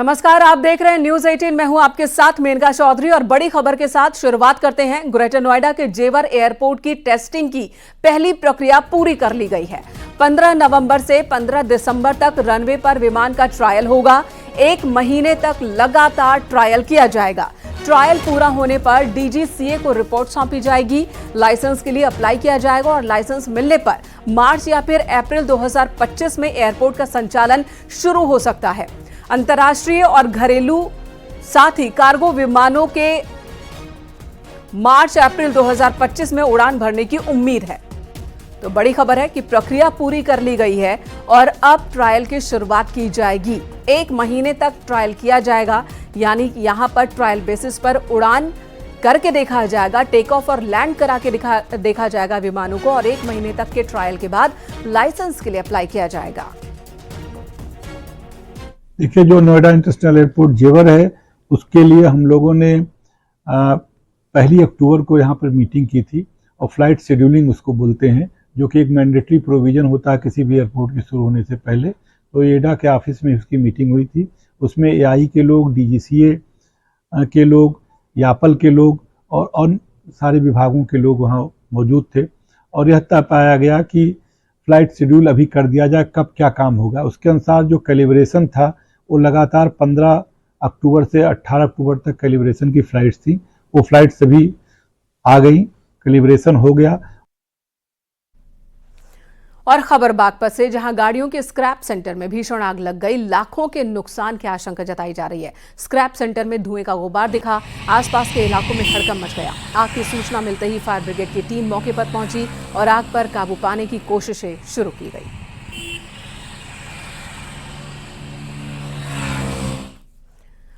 नमस्कार, आप देख रहे हैं न्यूज 18। मैं हूं आपके साथ मेनका चौधरी और बड़ी खबर के साथ शुरुआत करते हैं। ग्रेटर नोएडा के जेवर एयरपोर्ट की टेस्टिंग की पहली प्रक्रिया पूरी कर ली गई है। 15 नवंबर से 15 दिसंबर तक रनवे पर विमान का ट्रायल होगा। 1 महीने तक लगातार ट्रायल किया जाएगा। ट्रायल पूरा होने पर डीजीसीए को रिपोर्ट सौंपी जाएगी। लाइसेंस के लिए अप्लाई किया जाएगा और लाइसेंस मिलने पर मार्च या फिर अप्रैल 2025 में एयरपोर्ट का संचालन शुरू हो सकता है। अंतर्राष्ट्रीय और घरेलू साथ ही कार्गो विमानों के मार्च अप्रैल 2025 में उड़ान भरने की उम्मीद है। तो बड़ी खबर है कि प्रक्रिया पूरी कर ली गई है और अब ट्रायल की शुरुआत की जाएगी। 1 महीने तक ट्रायल किया जाएगा, यानी यहां पर ट्रायल बेसिस पर उड़ान करके देखा जाएगा, टेक ऑफ और लैंड करा के देखा जाएगा विमानों को और 1 महीने तक के ट्रायल के बाद लाइसेंस के लिए अप्लाई किया जाएगा। देखिए, जो नोएडा इंटरनेशनल एयरपोर्ट जेवर है उसके लिए हम लोगों ने 1 अक्टूबर को यहाँ पर मीटिंग की थी और फ्लाइट शेड्यूलिंग उसको बोलते हैं, जो कि एक मैंडेटरी प्रोविजन होता है किसी भी एयरपोर्ट के शुरू होने से पहले। तो एडा के ऑफिस में उसकी मीटिंग हुई थी। उसमें एआई के लोग, डीजीसीए के लोग, यापल के लोग और सारे विभागों के लोग वहाँ मौजूद थे और यह तय पाया गया कि फ्लाइट शेड्यूल अभी कर दिया जाए, कब क्या काम होगा। उसके अनुसार जो कैलिब्रेशन था वो लगातार 15 अक्टूबर से 18 अक्टूबर तक कैलिब्रेशन की फ्लाइट्स थी। वो फ्लाइट सभी आ गई, कैलिब्रेशन हो गया। और खबर बागपत से, जहां गाड़ियों के स्क्रैप सेंटर में भीषण आग लग गई। लाखों के नुकसान की आशंका जताई जा रही है। स्क्रैप सेंटर में धुएं का गुबार दिखा, आसपास के इलाकों में हड़कंप मच गया। आग की सूचना मिलते ही फायर ब्रिगेड की टीम मौके पर पहुंची और आग पर काबू पाने की कोशिशें शुरू की गई।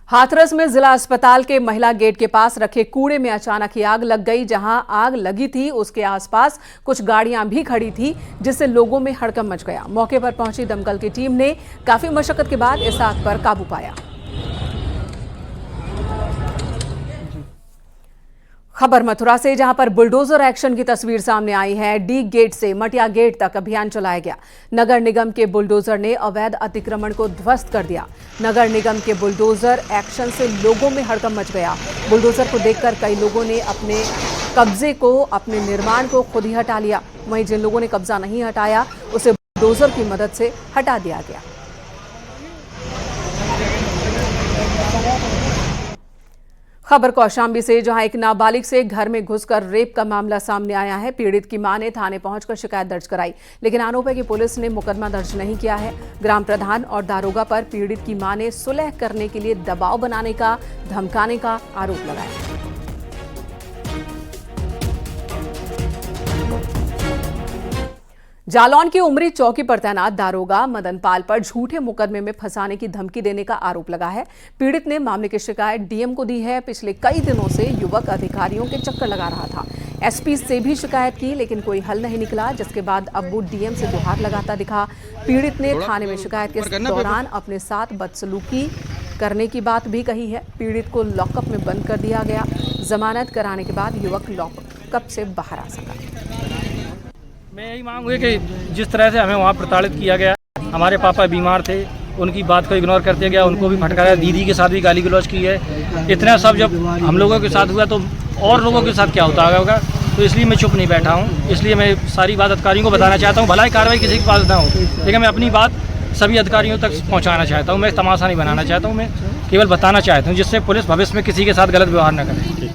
हाथरस में जिला अस्पताल के महिला गेट के पास रखे कूड़े में अचानक ही आग लग गई। जहां आग लगी थी उसके आसपास कुछ गाड़ियां भी खड़ी थी, जिससे लोगों में हड़कंप मच गया। मौके पर पहुंची दमकल की टीम ने काफी मशक्कत के बाद इस आग पर काबू पाया। खबर मथुरा से, जहां पर बुलडोजर एक्शन की तस्वीर सामने आई है। डी गेट से मटिया गेट तक अभियान चलाया गया। नगर निगम के बुलडोजर ने अवैध अतिक्रमण को ध्वस्त कर दिया। नगर निगम के बुलडोजर एक्शन से लोगों में हड़कंप मच गया। बुलडोजर को देखकर कई लोगों ने अपने कब्जे को, अपने निर्माण को खुद ही हटा लिया। वहीं जिन लोगों ने कब्जा नहीं हटाया उसे बुलडोजर की मदद से हटा दिया गया। खबर कौशाम्बी से, जहां एक नाबालिग से घर में घुसकर रेप का मामला सामने आया है। पीड़ित की मां ने थाने पहुंचकर शिकायत दर्ज कराई, लेकिन आरोप है कि पुलिस ने मुकदमा दर्ज नहीं किया है। ग्राम प्रधान और दारोगा पर पीड़ित की मां ने सुलह करने के लिए दबाव बनाने का, धमकाने का आरोप लगाया। जालौन की उमरी चौकी पर तैनात दारोगा मदन पाल पर झूठे मुकदमे में फंसाने की धमकी देने का आरोप लगा है। पीड़ित ने मामले की शिकायत डीएम को दी है। पिछले कई दिनों से युवक अधिकारियों के चक्कर लगा रहा था। एसपी से भी शिकायत की, लेकिन कोई हल नहीं निकला, जिसके बाद अब वो डीएम से गुहार लगाता दिखा। पीड़ित ने थाने में शिकायत के दौरान अपने साथ बदसलूकी करने की बात भी कही है। पीड़ित को लॉकअप में बंद कर दिया गया। जमानत कराने के बाद युवक लॉकअप से बाहर आ सका। मैं यही मांग हुई कि जिस तरह से हमें वहाँ प्रताड़ित किया गया, हमारे पापा बीमार थे, उनकी बात को इग्नोर करते गया, उनको भी फटकारा, दीदी के साथ भी गाली गलौज की है। इतना सब जब हम लोगों के साथ हुआ तो और लोगों के साथ क्या होता होगा। तो इसलिए मैं चुप नहीं बैठा हूँ। इसलिए मैं सारी बात अधिकारियों को बताना चाहता हूँ। भलाई कार्रवाई किसी के पास ना हो, लेकिन मैं अपनी बात सभी अधिकारियों तक पहुँचाना चाहता हूँ। मैं तमाशा नहीं बनाना चाहता हूँ, मैं केवल बताना चाहता हूँ, जिससे पुलिस भविष्य में किसी के साथ गलत व्यवहार न करे।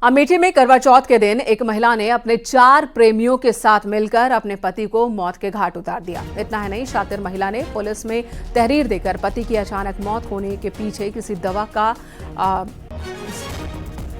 अमेठी में करवा चौथ के दिन एक महिला ने अपने 4 प्रेमियों के साथ मिलकर अपने पति को मौत के घाट उतार दिया। इतना ही नहीं, शातिर महिला ने पुलिस में तहरीर देकर पति की अचानक मौत होने के पीछे किसी दवा का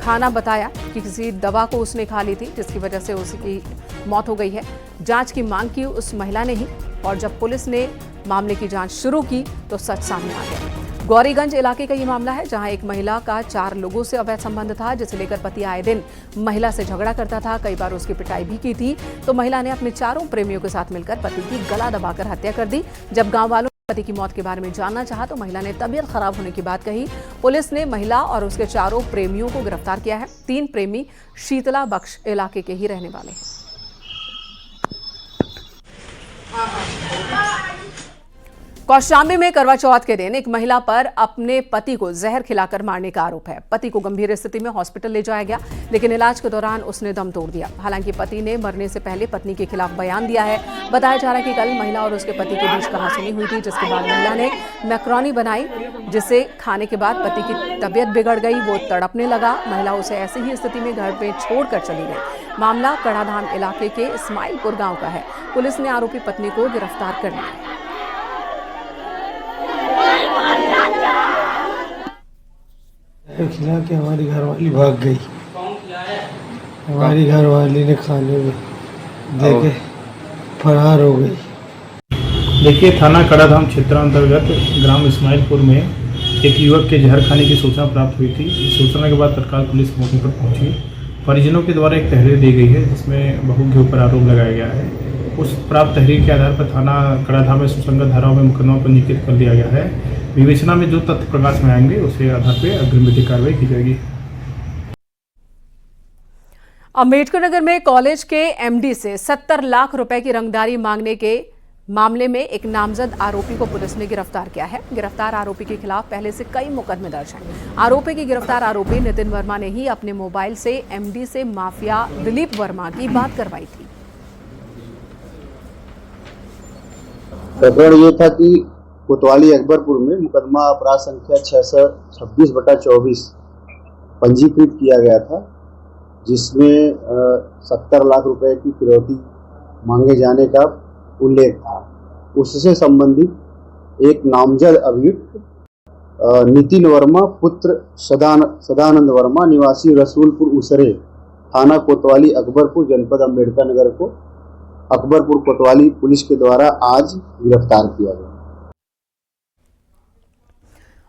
खाना बताया कि किसी दवा को उसने खा ली थी, जिसकी वजह से उसकी मौत हो गई है। जांच की मांग की उस महिला ने ही, और जब पुलिस ने मामले की जांच शुरू की तो सच सामने आ गया। गौरीगंज इलाके का ये मामला है, जहां एक महिला का 4 लोगों से अवैध संबंध था, जिसे लेकर पति आए दिन महिला से झगड़ा करता था। कई बार उसकी पिटाई भी की थी। तो महिला ने अपने 4 प्रेमियों के साथ मिलकर पति की गला दबाकर हत्या कर दी। जब गांव वालों ने पति की मौत के बारे में जानना चाहा तो महिला ने तबीयत खराब होने की बात कही। पुलिस ने महिला और उसके 4 प्रेमियों को गिरफ्तार किया है। 3 प्रेमी शीतला बख्श इलाके के ही रहने वाले हैं। कौशाम्बी में करवा चौथ के दिन एक महिला पर अपने पति को जहर खिलाकर मारने का आरोप है। पति को गंभीर स्थिति में हॉस्पिटल ले जाया गया, लेकिन इलाज के दौरान उसने दम तोड़ दिया। हालांकि पति ने मरने से पहले पत्नी के खिलाफ बयान दिया है। बताया जा रहा है कि कल महिला और उसके पति के बीच कहासुनी हुई थी, जिसके बाद महिला ने मैक्रोनी बनाई, जिसे खाने के बाद पति की तबीयत बिगड़ गई। वो तड़पने लगा। महिला उसे ऐसी ही स्थिति में घर पे छोड़कर चली गई। मामला कड़ाधाम इलाके के इस्माइलपुर गाँव का है। पुलिस ने आरोपी पत्नी को गिरफ्तार कर लिया। खिला के हमारी घरवाली भाग गई। हमारी घरवाली ने खाने में देके फरार हो गई। देखिए, थाना कड़ाधाम क्षेत्रांतर्गत ग्राम इस्माइलपुर में एक युवक के जहर खाने की सूचना प्राप्त हुई थी। सूचना के बाद तत्काल पुलिस मौके पर पहुंची। परिजनों के द्वारा एक तहरीर दी गई है, जिसमें बहू के ऊपर आरोप लगाया गया है। उस प्राप्त तहरीर के आधार पर थाना कड़ाधाम में सुसंगत धाराओं में मुकदमा पंजीकृत कर दिया गया है। विवेचना में जो तथ्य प्रकाश में आएंगे उसके आधार पर अग्रिम विधिक कार्रवाई की जाएगी। अम्बेडकर नगर में कॉलेज के एमडी से 70 लाख रुपए की रंगदारी मांगने के मामले में एक नामजद आरोपी को पुलिस ने गिरफ्तार किया है। गिरफ्तार आरोपी के खिलाफ पहले से कई मुकदमे दर्ज हैं। आरोपी की गिरफ्तार आरोपी नितिन वर्मा ने ही अपने मोबाइल से एमडी से माफिया दिलीप वर्मा की बात करवाई थी। प्रकरण ये था कि कोतवाली अकबरपुर में मुकदमा अपराध संख्या 626/24 पंजीकृत किया गया था, जिसमें 70 लाख रुपए की फिरौती मांगे जाने का उल्लेख था। उससे संबंधित एक नामजद अभियुक्त नितिन वर्मा पुत्र सदानंद वर्मा निवासी रसूलपुर उसरे, थाना कोतवाली अकबरपुर, जनपद अम्बेडकर नगर को अकबरपुर कोतवाली पुलिस के द्वारा आज गिरफ्तार किया गया।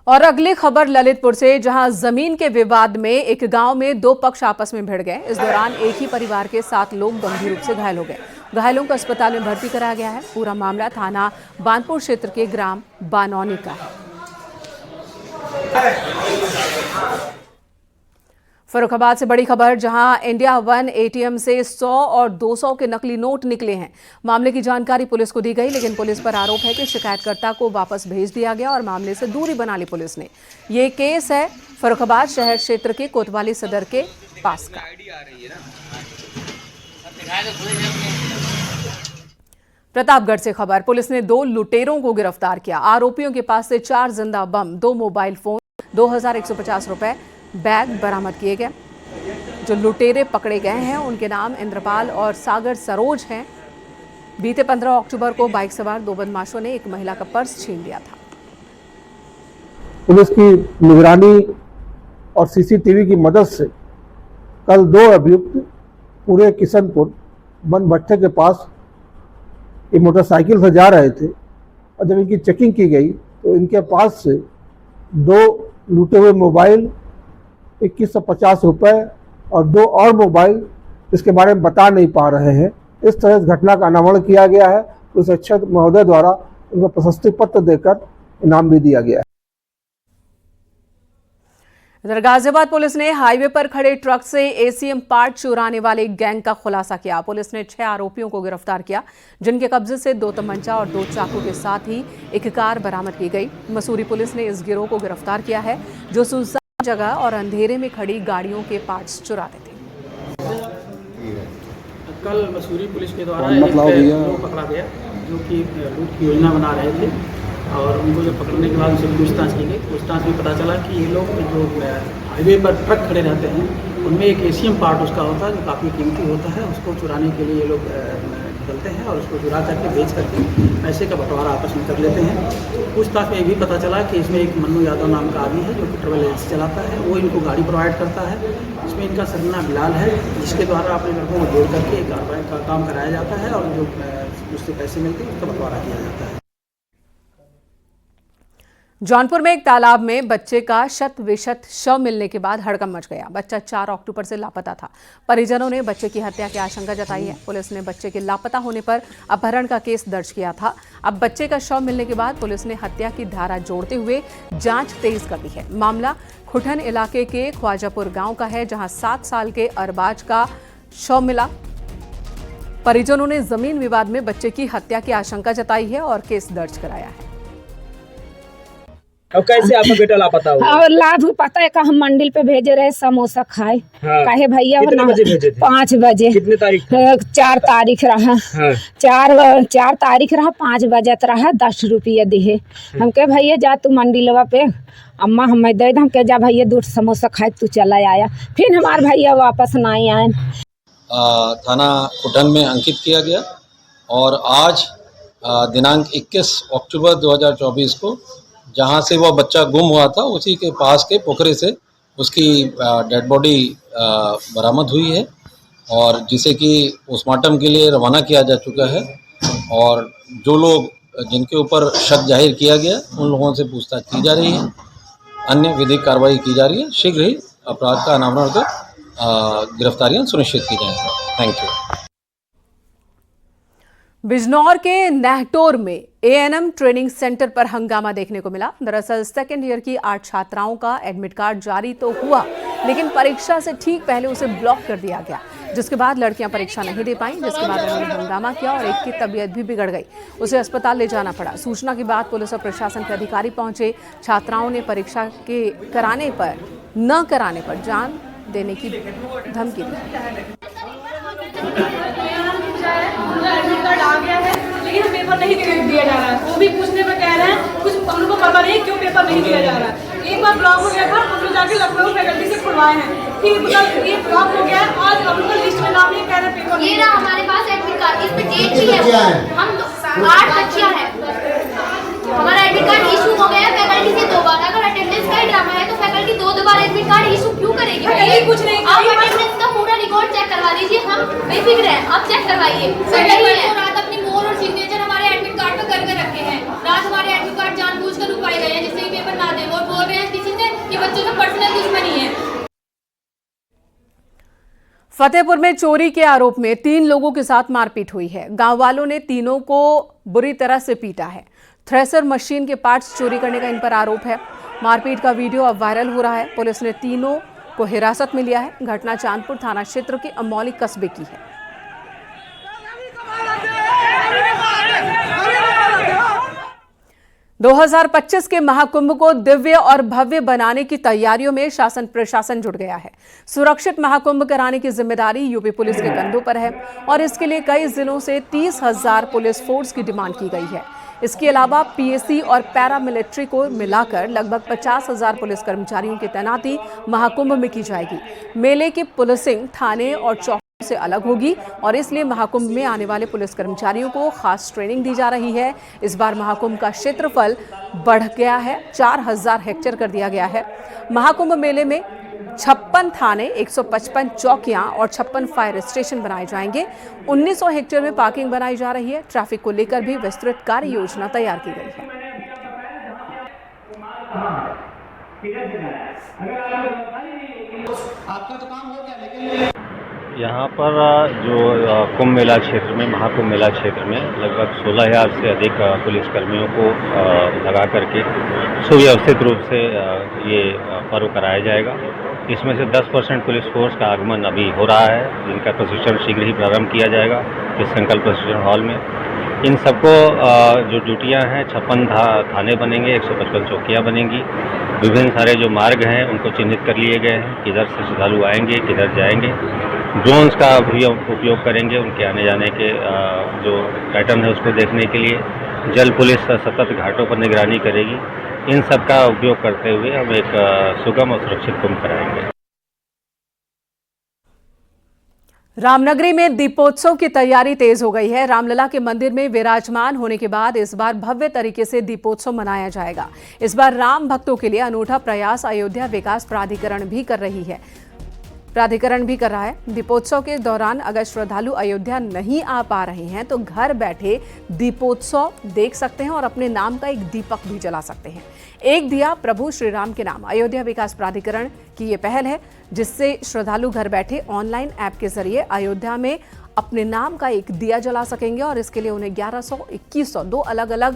और अगली खबर ललितपुर से, जहां जमीन के विवाद में एक गांव में दो पक्ष आपस में भिड़ गए। इस दौरान एक ही परिवार के 7 लोग गंभीर रूप से घायल हो गए। घायलों को अस्पताल में भर्ती कराया गया है। पूरा मामला थाना बानपुर क्षेत्र के ग्राम बानौनी का है। फर्रुखाबाद से बड़ी खबर, जहां इंडिया वन एटीएम से 100 और 200 के नकली नोट निकले हैं। मामले की जानकारी पुलिस को दी गई, लेकिन पुलिस पर आरोप है कि शिकायतकर्ता को वापस भेज दिया गया और मामले से दूरी बना ली पुलिस ने। ये केस है फर्रुखाबाद शहर क्षेत्र के कोतवाली सदर के पास का। प्रतापगढ़ से खबर, पुलिस ने 2 लुटेरों को गिरफ्तार किया। आरोपियों के पास से 4 जिंदा बम, 2 मोबाइल फोन, 2150 रुपए, बैग बरामद किए गए। जो लुटेरे पकड़े गए हैं उनके नाम इंद्रपाल और सागर सरोज हैं। बीते 15 अक्टूबर को बाइक सवार 2 बदमाशों ने एक महिला का पर्स छीन लिया था। पुलिस की निगरानी और सीसीटीवी की मदद से कल 2 अभियुक्त पूरे किशनपुर वन भट्टे के पास एक मोटरसाइकिल से जा रहे थे, और जब इनकी चेकिंग की गई तो इनके पास से 2 लूटे हुए मोबाइल, 2150 रुपए और 2 और मोबाइल, इसके बारे में बता नहीं पा रहे हैं। इस तरह इस घटना का अनावरण किया गया है। पुलिस अधीक्षक महोदय द्वारा उनको प्रशस्ति पत्र देकर इनाम भी दिया गया है। इधर गाजियाबाद पुलिस ने हाईवे पर खड़े ट्रक से एसीएम पार्ट चुराने वाले एक गैंग का खुलासा किया। पुलिस ने 6 आरोपियों को गिरफ्तार किया, जिनके कब्जे से 2 तमंचा और 2 चाकू के साथ ही एक कार बरामद की गई। मसूरी पुलिस ने इस गिरोह को गिरफ्तार किया है, जो सुनसान जगह और अंधेरे में खड़ी गाड़ियों के पार्ट्स चुराते थे। कल मसूरी पुलिस के द्वारा एक लोग पकड़ा गया, जो कि लूट की योजना बना रहे थे, और उनको जब पकड़ने के बाद उनसे पूछताछ की गई। पूछताछ में पता चला कि ये लोग जो हाईवे पर ट्रक खड़े रहते हैं, उनमें एक एशियम पार्ट उसका होता है जो काफ़ी कीमती होता है। उसको चुराने के लिए ये लोग निकलते हैं और उसको चुरा करके बेच करके पैसे का बंटवारा आपस में कर लेते हैं। पूछताछ में ये भी पता चला कि इसमें एक मन्नू यादव नाम का आदमी है, जो कि ट्रेवल एजेंसी चलाता है। वो इनको गाड़ी प्रोवाइड करता है। इसमें इनका सरना बिलाल है, जिसके द्वारा अपने लड़कों को जोड़ करके कार्रवाई का काम कराया जाता है, और जो उससे पैसे मिलते हैं उसका बंटवारा किया जाता है। जौनपुर में एक तालाब में बच्चे का शत विशत शव मिलने के बाद हड़कंप मच गया। बच्चा 4 अक्टूबर से लापता था। परिजनों ने बच्चे की हत्या की आशंका जताई है। पुलिस ने बच्चे के लापता होने पर अपहरण का केस दर्ज किया था। अब बच्चे का शव मिलने के बाद पुलिस ने हत्या की धारा जोड़ते हुए जांच तेज कर दी है। मामला खुठन इलाके के ख्वाजापुर गांव का है, जहां 7 साल के अरबाज का शव मिला। परिजनों ने जमीन विवाद में बच्चे की हत्या की आशंका जताई है और केस दर्ज कराया है। अब कैसे आपका बेटा लापता हुआ? और लाभ पता है का हम मंडिल पे भेजे रहे समोसा खाए। हाँ। काहे भैया कितने बजे भेजे थे? 5 बजे। कितने तारीख? 4 तारीख रहा। हाँ। 4 तारीख रहा, 5 बजत रहा, 10 रुपया दिए। हम कहे भैया जा तू मंडिलवा पे, अम्मा हमें दे दे। हम कहे जा भैया 2 समोसा खाए, तू चला आया। फिर हमारे भैया वापस नहीं आए। थाना कुटन में अंकित किया गया और आज दिनांक 21 अक्टूबर 2024 को जहां से वह बच्चा गुम हुआ था उसी के पास के पोखरे से उसकी डेड बॉडी बरामद हुई है और जिसे कि पोस्टमार्टम के लिए रवाना किया जा चुका है। और जो लोग जिनके ऊपर शक जाहिर किया गया उन लोगों से पूछताछ की जा रही है, अन्य विधिक कार्रवाई की जा रही है। शीघ्र ही अपराध का अनावरण कर गिरफ्तारियां सुनिश्चित की जाएंगी। Thank you. बिजनौर के नहटोर में एएनएम ट्रेनिंग सेंटर पर हंगामा देखने को मिला। दरअसल सेकेंड ईयर की 8 छात्राओं का एडमिट कार्ड जारी तो हुआ, लेकिन परीक्षा से ठीक पहले उसे ब्लॉक कर दिया गया, जिसके बाद लड़कियां परीक्षा नहीं दे पाईं, जिसके बाद उन्होंने हंगामा किया और एक की तबीयत भी बिगड़ गई। उसे अस्पताल ले जाना पड़ा। सूचना के बाद पुलिस और प्रशासन के अधिकारी पहुंचे। छात्राओं ने परीक्षा के न कराने पर जान देने की धमकी दी। एडमिट कार्ड आ गया है लेकिन पेपर नहीं दिया जा रहा है। वो भी पूछने पर कह रहे हैं कुछ हम लोग को पता नहीं क्यों पेपर नहीं दिया जा रहा है। एक बार ब्लॉक हो गया था, हम लोग जाके लखनऊ फैकल्टी से खुलवाए हैं, फिर मतलब ये ब्लॉक हो गया है। आज हम लोग लिस्ट में नाम नहीं कह रहे पेपर। ये रहा हमारे पास एडमिट कार्ड, इस पे डेट भी है। हम 8 बच्चियां हैं, हमारा एडमिट कार्ड इशू हो गया फैकल्टी से 2 बार। अगर अटेंडेंस का ही ड्रामा है तो फैकल्टी 2 बार एडमिट कार्ड इशू क्यों करेगी? कुछ नहीं, आप अटेंडेंस का पूरा रिकॉर्ड चेक करवा लीजिए, हम बेफिक्र हैं, आप चेक करवाइए। रात अपनी मोहर और सिग्नेचर हमारे एडमिट कार्ड पे करके रखे हैं। रात हमारे एडमिट कार्ड जानबूझकर रुकवाए गए हैं जिससे कि पेपर ना दें, और बोल रहे हैं किसी से कि बच्चों से पर्सनल दुश्मनी है। फतेहपुर में चोरी के आरोप में 3 लोगों के साथ मारपीट हुई है। गांव वालों ने तीनों को बुरी तरह से पीटा है। थ्रेसर मशीन के पार्ट्स चोरी करने का इन पर आरोप है। मारपीट का वीडियो अब वायरल हो रहा है। पुलिस ने तीनों को हिरासत में लिया है। घटना चांदपुर थाना क्षेत्र के अमौली कस्बे की है। 2025 के महाकुंभ को दिव्य और भव्य बनाने की तैयारियों में शासन प्रशासन जुट गया है। सुरक्षित महाकुंभ कराने की जिम्मेदारी यूपी पुलिस के कंधों पर है और इसके लिए कई जिलों से 30,000 पुलिस फोर्स की डिमांड की गई है। इसके अलावा पीएसी और पैरामिलिट्री को मिलाकर लगभग 50,000 पुलिस कर्मचारियों की तैनाती महाकुंभ में की जाएगी। मेले की पुलिसिंग थाने और चौक से अलग होगी और इसलिए महाकुंभ में आने वाले पुलिस कर्मचारियों को खास ट्रेनिंग दी जा रही है। इस बार महाकुंभ का क्षेत्रफल बढ़ गया है, 4000 हेक्टेयर कर दिया गया है। महाकुंभ मेले में 56 थाने, 155 चौकियां और 56 फायर स्टेशन बनाए जाएंगे। 1900 हेक्टेयर में पार्किंग बनाई जा रही है। ट्रैफिक को लेकर भी विस्तृत कार्य योजना तैयार की गई है। यहाँ पर जो कुंभ मेला क्षेत्र में, महाकुंभ मेला क्षेत्र में लगभग 16,000 से अधिक पुलिसकर्मियों को लगा करके सुव्यवस्थित रूप से ये पर्व कराया जाएगा। इसमें से 10% पुलिस फोर्स का आगमन अभी हो रहा है, जिनका प्रशिक्षण शीघ्र ही प्रारंभ किया जाएगा इस संकल्प प्रशिक्षण हॉल में। इन सबको जो ड्यूटियां हैं, 56 थाने बनेंगे, 155 चौकियां बनेंगी। विभिन्न सारे जो मार्ग हैं उनको चिन्हित कर लिए गए हैं, किधर से श्रद्धालु आएंगे, किधर जाएंगे। ड्रोन्स का भी उपयोग करेंगे उनके आने जाने के जो पैटर्न है उसको देखने के लिए। जल पुलिस सतत घाटों पर निगरानी करेगी। इन सब का उपयोग करते हुए हम एक सुगम और सुरक्षित कुंभ कराएंगे। रामनगरी में दीपोत्सव की तैयारी तेज हो गई है। रामलला के मंदिर में विराजमान होने के बाद इस बार भव्य तरीके से दीपोत्सव मनाया जाएगा। इस बार राम भक्तों के लिए अनूठा प्रयास अयोध्या विकास प्राधिकरण भी कर रहा है। दीपोत्सव के दौरान अगर श्रद्धालु अयोध्या नहीं आ पा रहे हैं तो घर बैठे दीपोत्सव देख सकते हैं और अपने नाम का एक दीपक भी जला सकते हैं। एक दिया प्रभु श्री राम के नाम अयोध्या विकास प्राधिकरण की ये पहल है, जिससे श्रद्धालु घर बैठे ऑनलाइन ऐप के जरिए अयोध्या में अपने नाम का एक दिया जला सकेंगे और इसके लिए उन्हें 1100, 2100 दो अलग अलग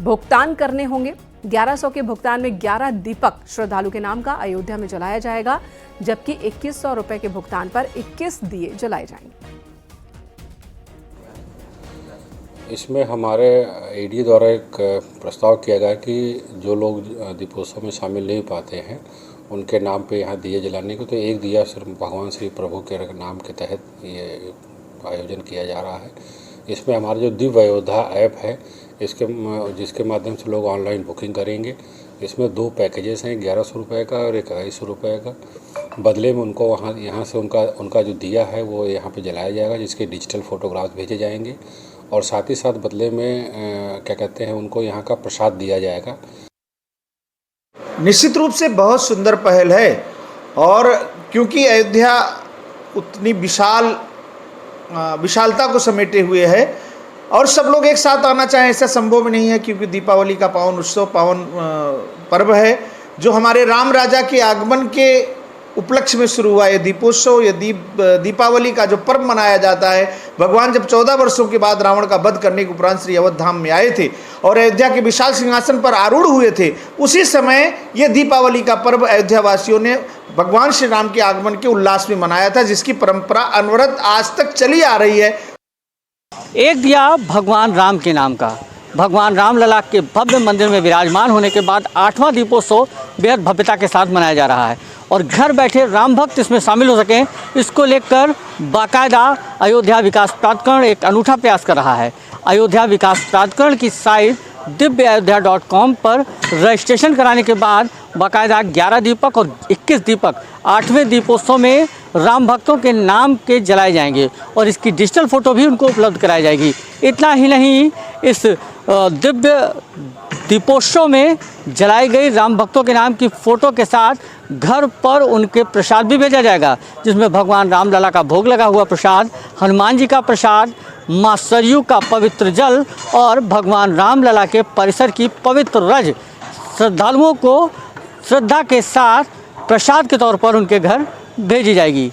भुगतान करने होंगे। 1100 के भुगतान में 11 दीपक श्रद्धालु के नाम का अयोध्या में जलाया जाएगा, जबकि 2100 रुपए के भुगतान पर 21 दिए जलाए जाएंगे। इसमें हमारे ईडी द्वारा एक प्रस्ताव किया गया कि जो लोग दीपोत्सव में शामिल नहीं पाते हैं उनके नाम पे यहाँ दिए जलाने को, तो एक दिया सिर्फ भगवान श्री प्रभु के नाम के तहत ये आयोजन किया जा रहा है। इसमें हमारा जो दिव्य अयोध्या ऐप है जिसके माध्यम से लोग ऑनलाइन बुकिंग करेंगे। इसमें 2 पैकेजेस हैं, 1100 रुपये का और 2100 रुपये का। बदले में उनको यहाँ से उनका जो दिया है वो यहाँ पे जलाया जाएगा, जिसके डिजिटल फ़ोटोग्राफ्स भेजे जाएंगे और साथ ही साथ बदले में क्या कहते हैं उनको यहाँ का प्रसाद दिया जाएगा। निश्चित रूप से बहुत सुंदर पहल है और क्योंकि अयोध्या उतनी विशालता को समेटे हुए है और सब लोग एक साथ आना चाहें ऐसा संभव नहीं है, क्योंकि दीपावली का पावन उत्सव, पावन पर्व है जो हमारे राम राजा के आगमन के उपलक्ष्य में शुरू हुआ है। दीपोत्सव या दीपावली का जो पर्व मनाया जाता है, भगवान जब 14 वर्षों के बाद रावण का वध करने के उपरांत श्री अवध धाम में आए थे और अयोध्या के विशाल सिंहासन पर आरूढ़ हुए थे, उसी समय ये दीपावली का पर्व अयोध्या वासियों ने भगवान श्री राम के आगमन के उल्लास में मनाया था, जिसकी परंपरा अनवरत आज तक चली आ रही है। एक दिया भगवान राम के नाम का, भगवान रामलला के भव्य मंदिर में विराजमान होने के बाद 8वां दीपोत्सव बेहद भव्यता के साथ मनाया जा रहा है और घर बैठे राम भक्त इसमें शामिल हो सकें, इसको लेकर बाकायदा अयोध्या विकास प्राधिकरण एक अनूठा प्रयास कर रहा है। अयोध्या विकास प्राधिकरण की साइट divyayodhya.com पर रजिस्ट्रेशन कराने के बाद बाकायदा 11 दीपक और 21 दीपक 8वें दीपोत्सव में राम भक्तों के नाम के जलाए जाएंगे और इसकी डिजिटल फ़ोटो भी उनको उपलब्ध कराई जाएगी। इतना ही नहीं, इस दिव्य दीपोत्सव में जलाई गई राम भक्तों के नाम की फ़ोटो के साथ घर पर उनके प्रसाद भी भेजा जाएगा, जिसमें भगवान रामलला का भोग लगा हुआ प्रसाद, हनुमान जी का प्रसाद, माँ सरयू का पवित्र जल और भगवान रामलला के परिसर की पवित्र रज श्रद्धालुओं को श्रद्धा के साथ प्रसाद के तौर पर उनके घर भेजी जाएगी।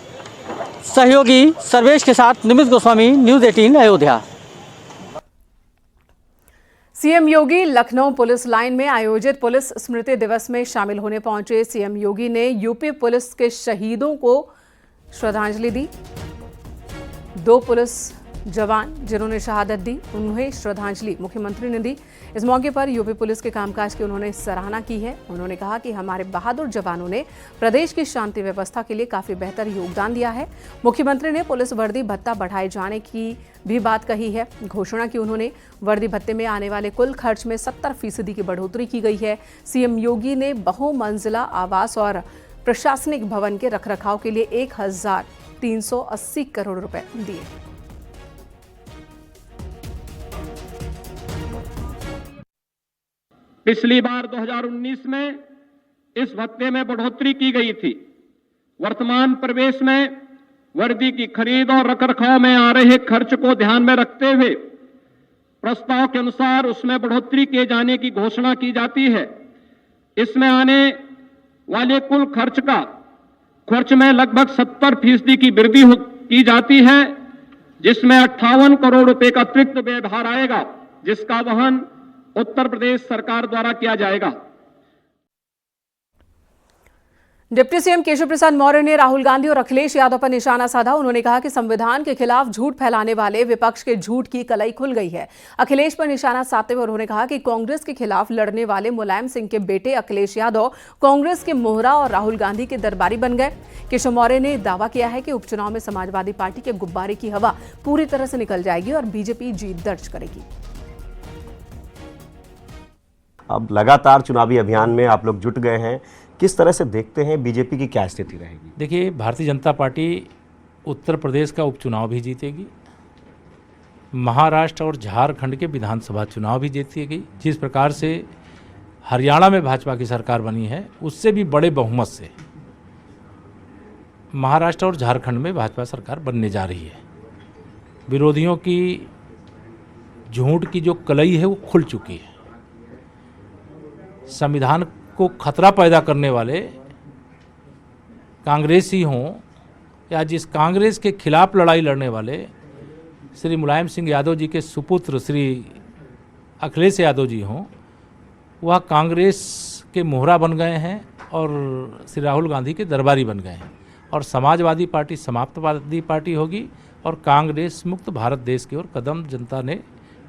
सहयोगी सर्वेश के साथ निमित Goswami, news 18 Ayodhya. CM Yogi Lucknow police line में आयोजित पुलिस स्मृति दिवस में शामिल होने पहुंचे सीएम योगी ने यूपी पुलिस के शहीदों को श्रद्धांजलि दी। 2 पुलिस जवान जिन्होंने शहादत दी, उन्हें श्रद्धांजलि मुख्यमंत्री ने दी। इस मौके पर यूपी पुलिस के कामकाज की उन्होंने सराहना की है। उन्होंने कहा कि हमारे बहादुर जवानों ने प्रदेश की शांति व्यवस्था के लिए काफी बेहतर योगदान दिया है। मुख्यमंत्री ने पुलिस वर्दी भत्ता बढ़ाए जाने की भी बात कही है। घोषणा की उन्होंने वर्दी भत्ते में आने वाले कुल खर्च में 70% की बढ़ोतरी की गई है। सीएम योगी ने बहुमंजिला आवास और प्रशासनिक भवन के रखरखाव के लिए 1380 करोड़ रुपए दिए। पिछली बार 2019 में इस भत्ते में बढ़ोतरी की गई थी। वर्तमान प्रवेश में वर्दी की खरीद और रखरखाव में आ रहे खर्च को ध्यान में रखते हुए प्रस्ताव के अनुसार उसमें बढ़ोतरी किए जाने की घोषणा की जाती है। इसमें आने वाले कुल खर्च में लगभग 70% की वृद्धि की जाती है, जिसमें 58 करोड़ रुपए का अतिरिक्त व्ययभार आएगा, जिसका वहन उत्तर प्रदेश सरकार द्वारा किया जाएगा। डिप्टी सीएम केशव प्रसाद मौर्य ने राहुल गांधी और अखिलेश यादव पर निशाना साधा। उन्होंने कहा कि संविधान के खिलाफ झूठ फैलाने वाले विपक्ष के झूठ की कलई खुल गई है। अखिलेश पर निशाना साधते हुए उन्होंने कहा कि कांग्रेस के खिलाफ लड़ने वाले मुलायम सिंह के बेटे अखिलेश यादव कांग्रेस के मोहरा और राहुल गांधी के दरबारी बन गए। केशव मौर्य ने दावा किया है कि उपचुनाव में समाजवादी पार्टी के गुब्बारे की हवा पूरी तरह से निकल जाएगी और बीजेपी जीत दर्ज करेगी। अब लगातार चुनावी अभियान में आप लोग जुट गए हैं, किस तरह से देखते हैं बीजेपी की क्या स्थिति रहेगी? देखिए, भारतीय जनता पार्टी उत्तर प्रदेश का उपचुनाव भी जीतेगी, महाराष्ट्र और झारखंड के विधानसभा चुनाव भी जीतेगी। जिस प्रकार से हरियाणा में भाजपा की सरकार बनी है, उससे भी बड़े बहुमत से महाराष्ट्र और झारखंड में भाजपा सरकार बनने जा रही है। विरोधियों की झूठ की जो कलई है वो खुल चुकी है। संविधान को खतरा पैदा करने वाले कांग्रेसी हों या जिस कांग्रेस के खिलाफ लड़ाई लड़ने वाले श्री मुलायम सिंह यादव जी के सुपुत्र श्री अखिलेश यादव जी हों, वह कांग्रेस के मोहरा बन गए हैं और श्री राहुल गांधी के दरबारी बन गए हैं और समाजवादी पार्टी समाप्तवादी पार्टी होगी और कांग्रेस मुक्त भारत देश की ओर कदम जनता ने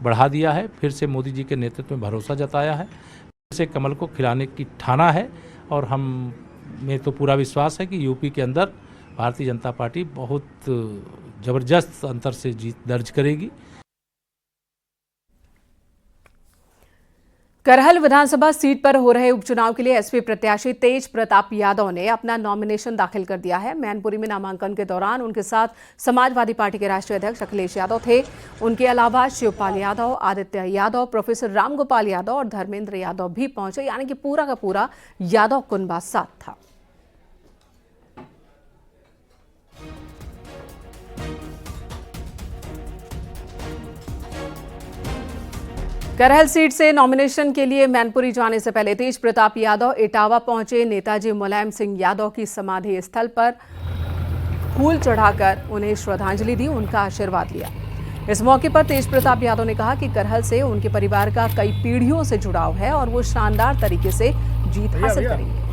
बढ़ा दिया है, फिर से मोदी जी के नेतृत्व में भरोसा जताया है, फिर से कमल को खिलाने की ठाना है। और हम में तो पूरा विश्वास है कि यूपी के अंदर भारतीय जनता पार्टी बहुत ज़बरदस्त अंतर से जीत दर्ज करेगी। करहल विधानसभा सीट पर हो रहे उपचुनाव के लिए एसपी प्रत्याशी तेज प्रताप यादव ने अपना नॉमिनेशन दाखिल कर दिया है। मैनपुरी में नामांकन के दौरान उनके साथ समाजवादी पार्टी के राष्ट्रीय अध्यक्ष अखिलेश यादव थे। उनके अलावा शिवपाल यादव, आदित्य यादव, प्रोफेसर रामगोपाल यादव और धर्मेंद्र यादव भी पहुंचे, यानी कि पूरा का पूरा यादव कुनबा साथ था। करहल सीट से नॉमिनेशन के लिए मैनपुरी जाने से पहले तेज प्रताप यादव इटावा पहुंचे। नेताजी मुलायम सिंह यादव की समाधि स्थल पर फूल चढ़ाकर उन्हें श्रद्धांजलि दी, उनका आशीर्वाद लिया। इस मौके पर तेज प्रताप यादव ने कहा कि करहल से उनके परिवार का कई पीढ़ियों से जुड़ाव है और वो शानदार तरीके से जीत हासिल करेंगे।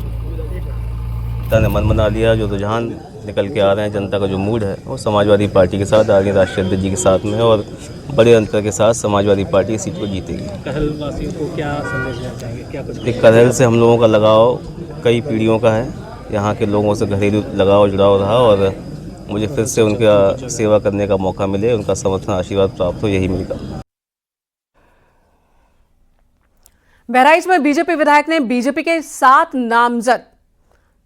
जनता ने मन बना लिया, जो रुझान निकल के आ रहे हैं, जनता का जो मूड है वो समाजवादी पार्टी के साथ, आगे राष्ट्रीय अध्यक्ष जी के साथ में और बड़े अंतर के साथ समाजवादी पार्टी सीट को जीतेगी। करहल वासियों को क्या संदेश देना चाहेंगे, क्या कुछ? करहल से हम लोगों का लगाव कई पीढ़ियों का है, यहाँ के लोगों से घरेलू लगाव जुड़ाव रहा और मुझे फिर से उनका सेवा करने का मौका मिले, उनका समर्थन आशीर्वाद प्राप्त हो, यही मिलेगा। बहराइच में बीजेपी विधायक ने बीजेपी के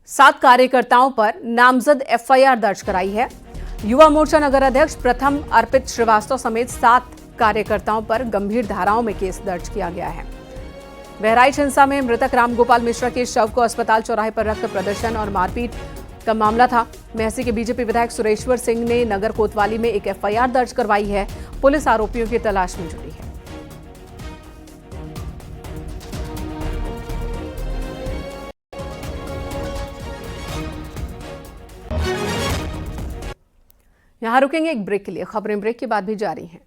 7 कार्यकर्ताओं पर नामजद एफआईआर दर्ज कराई है। युवा मोर्चा नगर अध्यक्ष प्रथम अर्पित श्रीवास्तव समेत 7 कार्यकर्ताओं पर गंभीर धाराओं में केस दर्ज किया गया है। बहराइच हिंसा में मृतक रामगोपाल मिश्रा के शव को अस्पताल चौराहे पर रखकर प्रदर्शन और मारपीट का मामला था। मेहसी के बीजेपी विधायक सुरेश्वर सिंह ने नगर कोतवाली में एक एफआईआर दर्ज करवाई है। पुलिस आरोपियों की तलाश में जुटी है। यहां रुकेंगे एक ब्रेक के लिए। खबरें ब्रेक के बाद भी जारी हैं।